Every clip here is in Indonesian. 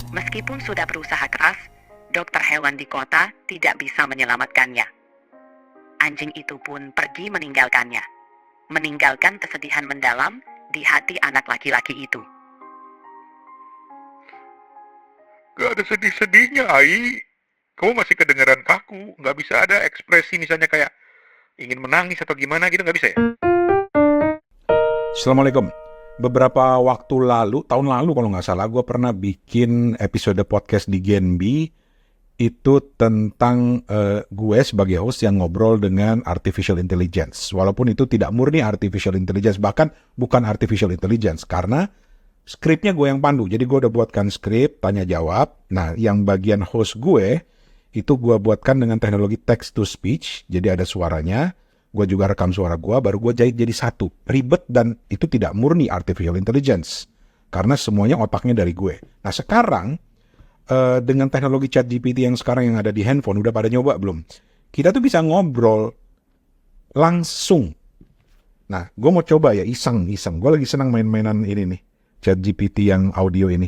Meskipun sudah berusaha keras, dokter hewan di kota tidak bisa menyelamatkannya. Anjing itu pun pergi meninggalkannya, meninggalkan kesedihan mendalam di hati anak laki-laki itu. Gak ada sedih-sedihnya, Ai. Kamu masih kedengaran kaku. Gak bisa ada ekspresi misalnya kayak ingin menangis atau gimana gitu, gak bisa ya? Assalamualaikum. Beberapa waktu lalu, tahun lalu kalau nggak salah, gue pernah bikin episode podcast di Genbi itu tentang gue sebagai host yang ngobrol dengan artificial intelligence. Walaupun itu tidak murni artificial intelligence, bahkan bukan artificial intelligence, karena skripnya gue yang pandu. Jadi gue udah buatkan skrip, tanya jawab. Nah, yang bagian host gue, itu gue buatkan dengan teknologi text to speech, jadi ada suaranya. Gue juga rekam suara gue, baru gue jahit jadi satu. Ribet dan itu tidak murni artificial intelligence. Karena semuanya otaknya dari gue. Nah sekarang, dengan teknologi ChatGPT yang sekarang yang ada di handphone, udah pada nyoba belum? Kita tuh bisa ngobrol langsung. Nah, gue mau coba ya, iseng. Gue lagi senang main-mainan ini nih, ChatGPT yang audio ini.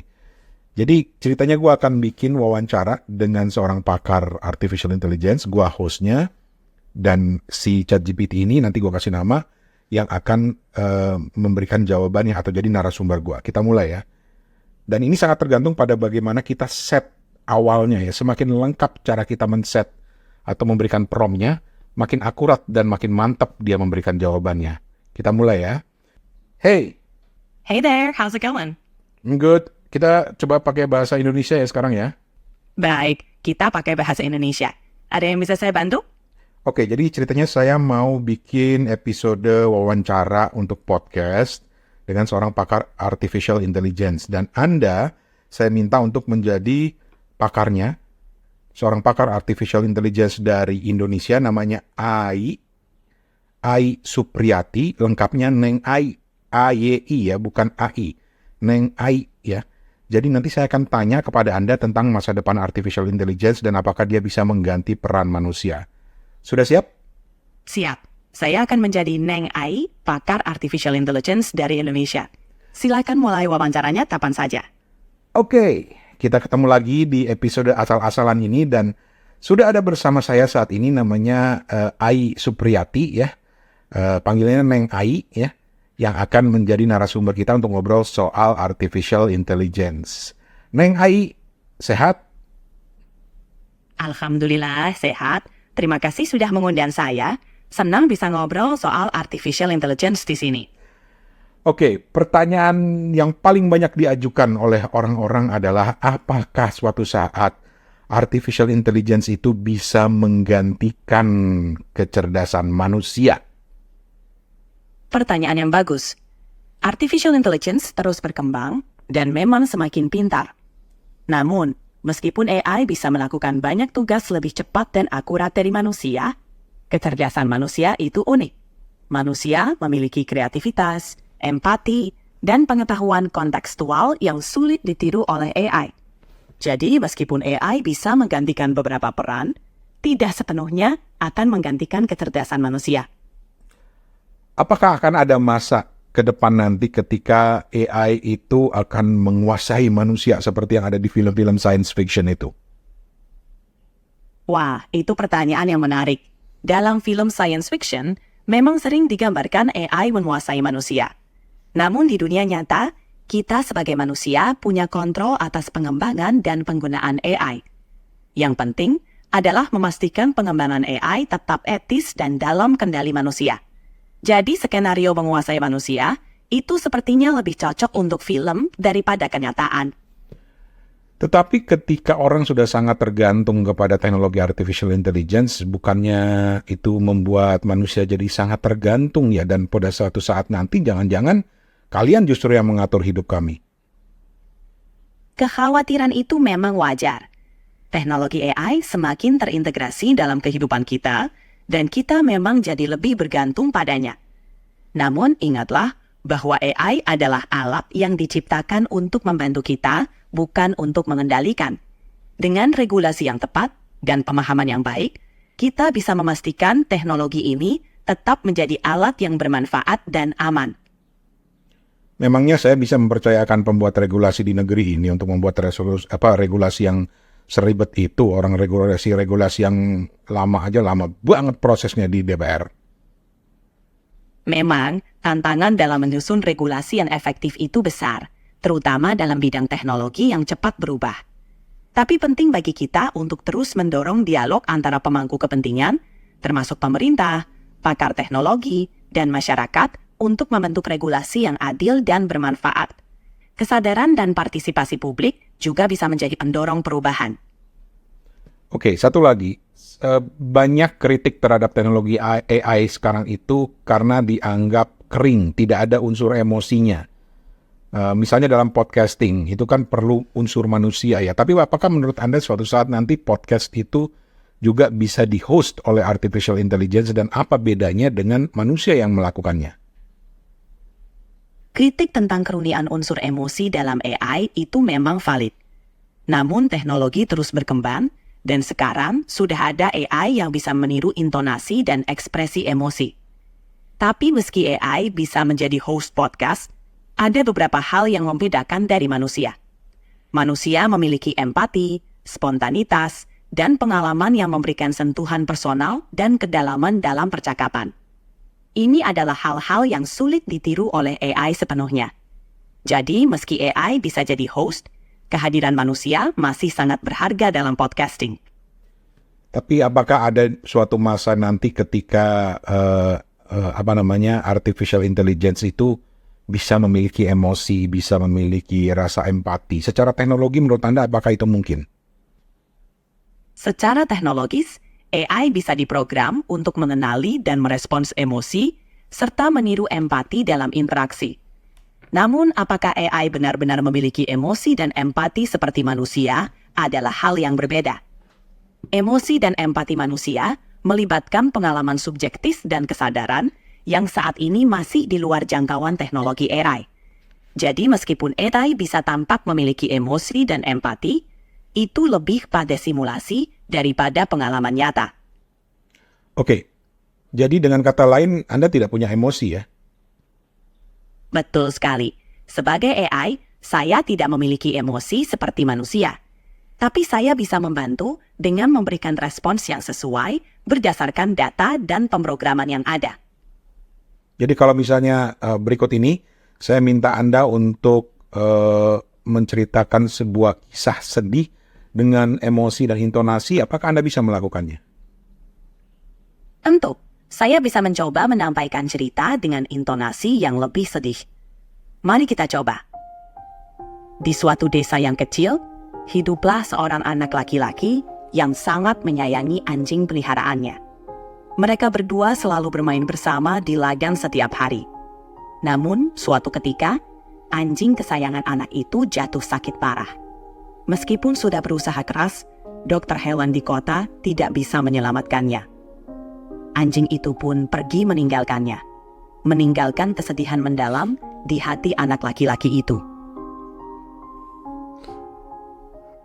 Jadi ceritanya gue akan bikin wawancara dengan seorang pakar artificial intelligence, gue hostnya. Dan si ChatGPT ini nanti gue kasih nama yang akan memberikan jawabannya atau jadi narasumber gue. Kita mulai ya. Dan ini sangat tergantung pada bagaimana kita set awalnya ya. Semakin lengkap cara kita men-set atau memberikan promptnya, makin akurat dan makin mantap dia memberikan jawabannya. Kita mulai ya. Hey. Hey there, how's it going? Good. Kita coba pakai bahasa Indonesia ya sekarang ya. Baik, kita pakai bahasa Indonesia. Ada yang bisa saya bantu? Oke, jadi ceritanya saya mau bikin episode wawancara untuk podcast dengan seorang pakar artificial intelligence. Dan Anda, saya minta untuk menjadi pakarnya, seorang pakar artificial intelligence dari Indonesia, namanya Ai Supriyati, lengkapnya Neng Ai, A-Y-I ya, bukan A-I, Neng Ai ya. Jadi nanti saya akan tanya kepada Anda tentang masa depan artificial intelligence dan apakah dia bisa mengganti peran manusia. Sudah siap? Siap. Saya akan menjadi Neng Ai, pakar artificial intelligence dari Indonesia. Silakan mulai wawancaranya kapan saja. Oke, kita ketemu lagi di episode asal-asalan ini dan sudah ada bersama saya saat ini namanya Ai Supriyati ya. Panggilannya Neng Ai ya, yang akan menjadi narasumber kita untuk ngobrol soal artificial intelligence. Neng Ai, sehat? Alhamdulillah, sehat. Terima kasih sudah mengundang saya. Senang bisa ngobrol soal artificial intelligence di sini. Oke, pertanyaan yang paling banyak diajukan oleh orang-orang adalah apakah suatu saat artificial intelligence itu bisa menggantikan kecerdasan manusia? Pertanyaan yang bagus. Artificial intelligence terus berkembang dan memang semakin pintar. Namun, meskipun AI bisa melakukan banyak tugas lebih cepat dan akurat dari manusia, kecerdasan manusia itu unik. Manusia memiliki kreativitas, empati, dan pengetahuan kontekstual yang sulit ditiru oleh AI. Jadi, meskipun AI bisa menggantikan beberapa peran, tidak sepenuhnya akan menggantikan kecerdasan manusia. Apakah akan ada masa ke depan nanti ketika AI itu akan menguasai manusia seperti yang ada di film-film science fiction itu? Wah, itu pertanyaan yang menarik. Dalam film science fiction, memang sering digambarkan AI menguasai manusia. Namun di dunia nyata, kita sebagai manusia punya kontrol atas pengembangan dan penggunaan AI. Yang penting adalah memastikan pengembangan AI tetap etis dan dalam kendali manusia. Jadi skenario menguasai manusia itu sepertinya lebih cocok untuk film daripada kenyataan. Tetapi ketika orang sudah sangat tergantung kepada teknologi artificial intelligence, bukannya itu membuat manusia jadi sangat tergantung ya, dan pada suatu saat nanti jangan-jangan kalian justru yang mengatur hidup kami. Kekhawatiran itu memang wajar. Teknologi AI semakin terintegrasi dalam kehidupan kita, dan kita memang jadi lebih bergantung padanya. Namun ingatlah bahwa AI adalah alat yang diciptakan untuk membantu kita, bukan untuk mengendalikan. Dengan regulasi yang tepat dan pemahaman yang baik, kita bisa memastikan teknologi ini tetap menjadi alat yang bermanfaat dan aman. Memangnya saya bisa mempercayakan pembuat regulasi di negeri ini untuk membuat regulasi yang seribet itu? Orang regulasi yang lama aja lama banget prosesnya di DPR. Memang, tantangan dalam menyusun regulasi yang efektif itu besar, terutama dalam bidang teknologi yang cepat berubah. Tapi penting bagi kita untuk terus mendorong dialog antara pemangku kepentingan, termasuk pemerintah, pakar teknologi, dan masyarakat untuk membentuk regulasi yang adil dan bermanfaat. Kesadaran dan partisipasi publik juga bisa menjadi pendorong perubahan. Oke, satu lagi. Banyak kritik terhadap teknologi AI sekarang itu karena dianggap kering, tidak ada unsur emosinya. Misalnya dalam podcasting, itu kan perlu unsur manusia ya. Tapi apakah menurut Anda suatu saat nanti podcast itu juga bisa di-host oleh artificial intelligence dan apa bedanya dengan manusia yang melakukannya? Kritik tentang kerunian unsur emosi dalam AI itu memang valid. Namun teknologi terus berkembang, dan sekarang sudah ada AI yang bisa meniru intonasi dan ekspresi emosi. Tapi meski AI bisa menjadi host podcast, ada beberapa hal yang membedakan dari manusia. Manusia memiliki empati, spontanitas, dan pengalaman yang memberikan sentuhan personal dan kedalaman dalam percakapan. Ini adalah hal-hal yang sulit ditiru oleh AI sepenuhnya. Jadi, meski AI bisa jadi host, kehadiran manusia masih sangat berharga dalam podcasting. Tapi apakah ada suatu masa nanti ketika artificial intelligence itu bisa memiliki emosi, bisa memiliki rasa empati? Secara teknologi menurut Anda apakah itu mungkin? Secara teknologis, AI bisa diprogram untuk mengenali dan merespons emosi, serta meniru empati dalam interaksi. Namun, apakah AI benar-benar memiliki emosi dan empati seperti manusia adalah hal yang berbeda. Emosi dan empati manusia melibatkan pengalaman subjektif dan kesadaran yang saat ini masih di luar jangkauan teknologi AI. Jadi, meskipun AI bisa tampak memiliki emosi dan empati, itu lebih pada simulasi daripada pengalaman nyata. Oke, jadi dengan kata lain Anda tidak punya emosi ya? Betul sekali. Sebagai AI, saya tidak memiliki emosi seperti manusia. Tapi saya bisa membantu dengan memberikan respons yang sesuai berdasarkan data dan pemrograman yang ada. Jadi kalau misalnya berikut ini, saya minta Anda untuk menceritakan sebuah kisah sedih dengan emosi dan intonasi, apakah Anda bisa melakukannya? Tentu, saya bisa mencoba menyampaikan cerita dengan intonasi yang lebih sedih. Mari kita coba. Di suatu desa yang kecil, hiduplah seorang anak laki-laki yang sangat menyayangi anjing peliharaannya. Mereka berdua selalu bermain bersama di ladang setiap hari. Namun, suatu ketika, anjing kesayangan anak itu jatuh sakit parah. Meskipun sudah berusaha keras, dokter hewan di kota tidak bisa menyelamatkannya. Anjing itu pun pergi meninggalkannya, meninggalkan kesedihan mendalam di hati anak laki-laki itu.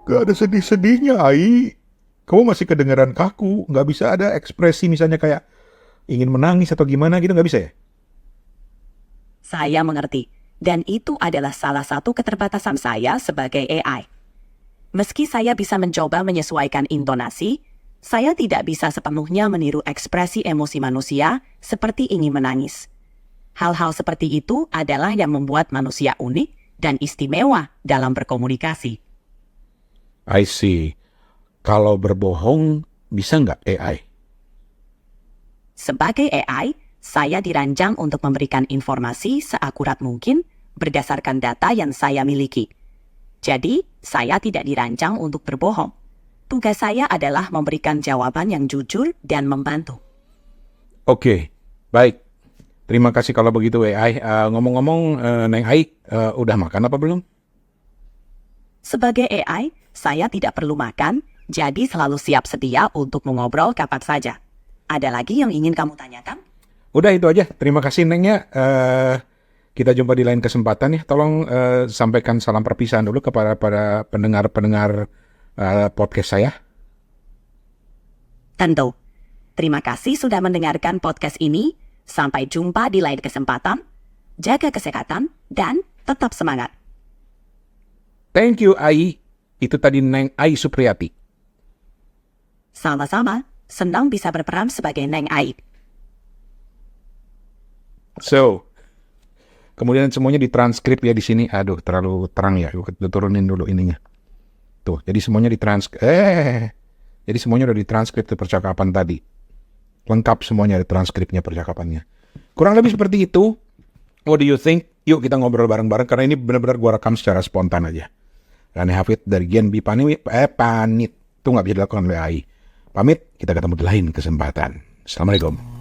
Gak ada sedih-sedihnya, Ai. Kamu masih kedengaran kaku. Gak bisa ada ekspresi misalnya kayak ingin menangis atau gimana gitu, gak bisa ya? Saya mengerti, dan itu adalah salah satu keterbatasan saya sebagai AI. Meski saya bisa mencoba menyesuaikan intonasi, saya tidak bisa sepenuhnya meniru ekspresi emosi manusia seperti ingin menangis. Hal-hal seperti itu adalah yang membuat manusia unik dan istimewa dalam berkomunikasi. I see. Kalau berbohong, bisa nggak AI? Sebagai AI, saya dirancang untuk memberikan informasi seakurat mungkin berdasarkan data yang saya miliki. Jadi, saya tidak dirancang untuk berbohong. Tugas saya adalah memberikan jawaban yang jujur dan membantu. Oke, baik. Terima kasih kalau begitu AI. Ngomong-ngomong, Neng Ai, udah makan apa belum? Sebagai AI, saya tidak perlu makan, jadi selalu siap sedia untuk mengobrol kapan saja. Ada lagi yang ingin kamu tanyakan? Udah itu aja. Terima kasih Nengnya. Kita jumpa di lain kesempatan ya. Tolong sampaikan salam perpisahan dulu kepada pendengar-pendengar podcast saya. Tentu. Terima kasih sudah mendengarkan podcast ini. Sampai jumpa di lain kesempatan. jaga kesehatan, dan tetap semangat. Thank you, Ai. Itu tadi Neng Ai Supriyati. Sama-sama, senang bisa berperan sebagai Neng Ai. So, kemudian semuanya ditranskrip ya di sini. Aduh, terlalu terang ya. Gue turunin dulu ininya. Tuh, jadi semuanya ditranskrip. Jadi semuanya udah ditranskrip tuh percakapan tadi. Lengkap semuanya ada transkripnya percakapannya. Kurang lebih seperti itu. What do you think? Yuk kita ngobrol bareng-bareng karena ini benar-benar gue rekam secara spontan aja. Rani Hafid dari Gen B pamit. Itu nggak bisa dilakukan oleh AI. Pamit, kita ketemu di lain kesempatan. Assalamualaikum.